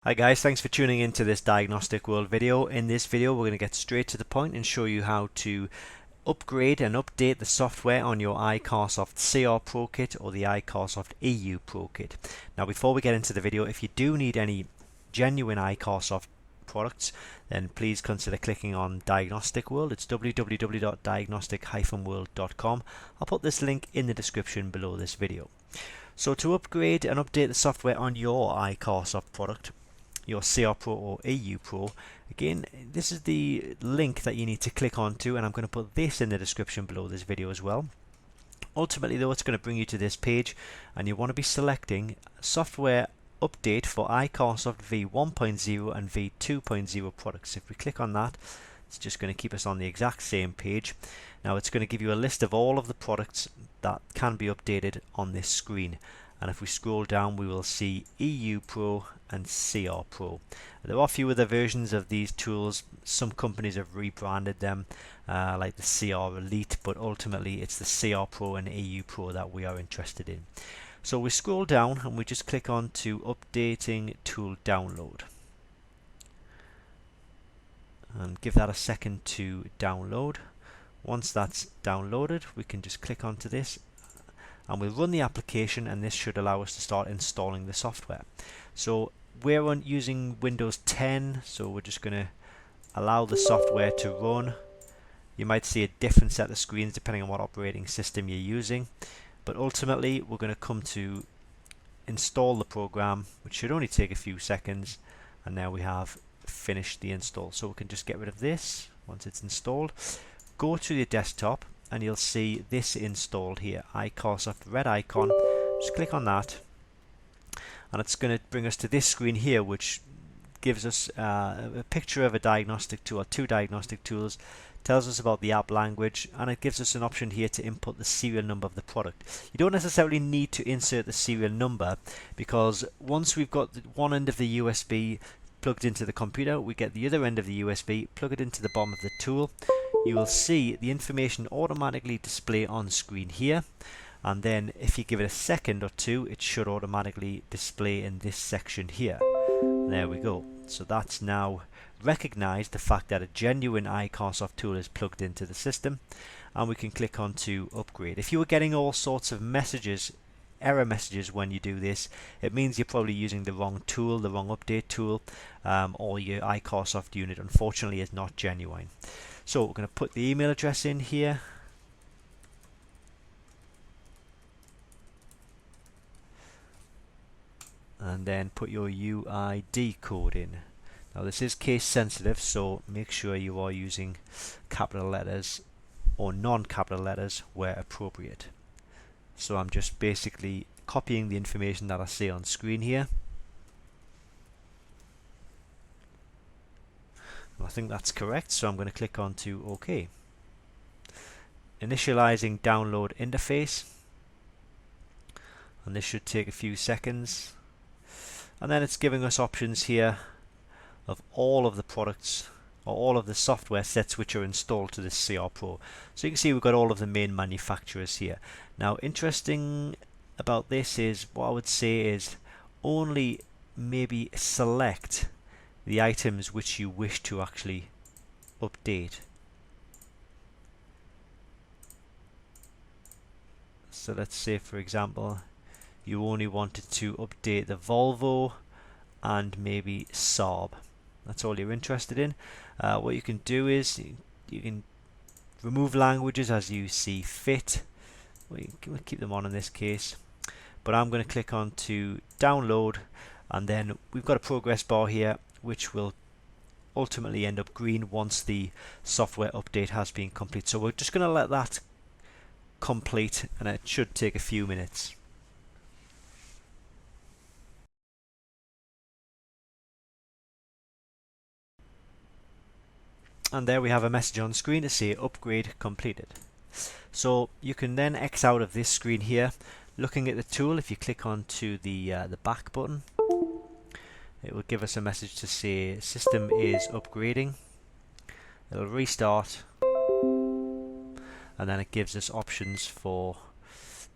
Hi guys, thanks for tuning into this Diagnostic World video. In this video we're going to get straight to the point and show you how to upgrade and update the software on your iCarsoft CR Pro Kit or the iCarsoft EU Pro Kit. Now before we get into the video, if you do need any genuine iCarsoft products, then please consider clicking on Diagnostic World. It's www.diagnostic-world.com. I'll put this link in the description below this video. So to upgrade and update the software on your iCarsoft product, your CR Pro or EU Pro, again, this is the link that you need to click onto, and I'm going to put this in the description below this video as well. Ultimately though, it's going to bring you to this page and you want to be selecting software update for iCarsoft v1.0 and v2.0 products. If we click on that, it's just going to keep us on the exact same page. Now it's going to give you a list of all of the products that can be updated on this screen, and if we scroll down we will see EU Pro and CR Pro. There are a few other versions of these tools. Some companies have rebranded them like the CR Elite, but ultimately it's the CR Pro and EU Pro that we are interested in. So we scroll down and we just click on to updating tool download and give that a second to download. Once that's downloaded, we can just click onto this and we'll run the application, and this should allow us to start installing the software. So we're using Windows 10, so we're just going to allow the software to run. You might see a different set of screens depending on what operating system you're using, but ultimately we're going to come to install the program, which should only take a few seconds, and now we have finished the install. So we can just get rid of this once it's installed. Go to your desktop and you'll see this installed here, iCarsoft red icon. Just click on that and it's going to bring us to this screen here, which gives us a picture of a diagnostic tool, two diagnostic tools, tells us about the app language, and it gives us an option here to input the serial number of the product. You don't necessarily need to insert the serial number, because once we've got one end of the USB plugged into the computer, we get the other end of the USB, plug it into the bottom of the tool. You will see the information automatically display on screen here, and then if you give it a second or two, it should automatically display in this section here. There we go. So that's now recognized the fact that a genuine iCarsoft tool is plugged into the system, and we can click on to upgrade. If you were getting all sorts of messages, error messages when you do this, it means you're probably using the wrong tool, the wrong update tool, or your iCarsoft unit unfortunately is not genuine. So we're going to put the email address in here, and then put your UID code in. Now this is case sensitive, so make sure you are using capital letters or non-capital letters where appropriate. So I'm just basically copying the information that I see on screen here. I think that's correct, so I'm going to click on to OK. Initializing download interface, and this should take a few seconds, and then it's giving us options here of all of the products or all of the software sets which are installed to this CR Pro. So you can see we've got all of the main manufacturers here. Now interesting about this is, what I would say is, only maybe select the items which you wish to actually update. So let's say for example you only wanted to update the Volvo and maybe Saab. That's all you're interested in. What you can do is you can remove languages as you see fit. We'll keep them on in this case, but I'm going to click on to download, and then we've got a progress bar here which will ultimately end up green once the software update has been complete. So we're just going to let that complete, and it should take a few minutes. And there we have a message on screen to say upgrade completed. So you can then X out of this screen here. Looking at the tool, if you click on to the back button, it will give us a message to say system is upgrading. It'll restart, and then it gives us options for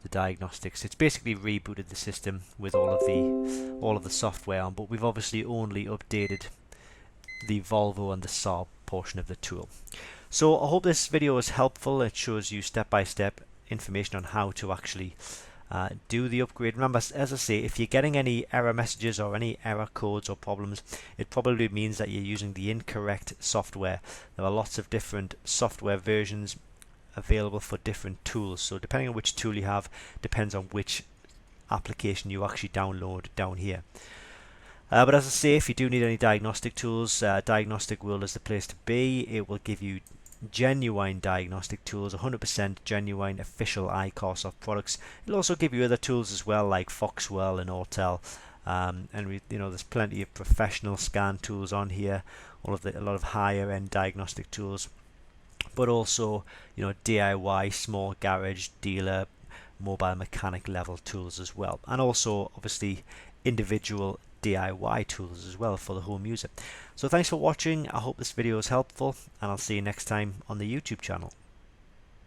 the diagnostics. It's basically rebooted the system with all of the software on, but we've obviously only updated the Volvo and the Saab portion of the tool. So I hope this video is helpful. It shows you step-by-step information on how to actually do the upgrade. Remember, as I say, if you're getting any error messages or any error codes or problems, it probably means that you're using the incorrect software. There are lots of different software versions available for different tools, so depending on which tool you have depends on which application you actually download down here. But as I say, if you do need any diagnostic tools, Diagnostic World is the place to be. It will give you genuine diagnostic tools, 100% genuine official iCarsoft products. It'll also give you other tools as well, like Foxwell and Autel, and there's plenty of professional scan tools on here, a lot of higher end diagnostic tools, but also DIY, small garage, dealer, mobile mechanic level tools as well, and also obviously individual DIY tools as well for the home user. So thanks for watching. I hope this video is helpful, and I'll see you next time on the YouTube channel.